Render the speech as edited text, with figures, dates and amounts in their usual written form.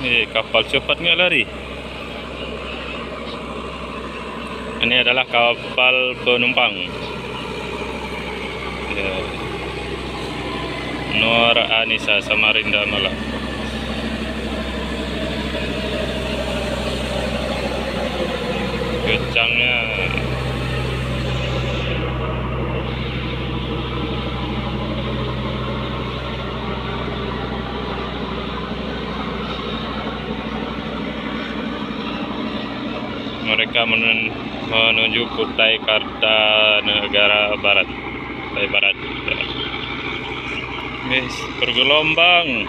Ini kapal cepat nggak lari. Ini adalah kapal penumpang. Ya. Nur Anissa Samarinda Malang. Kencangnya. Mereka menuju Kutai Kartanegara Barat. Kutai Barat. Guys, bergelombang.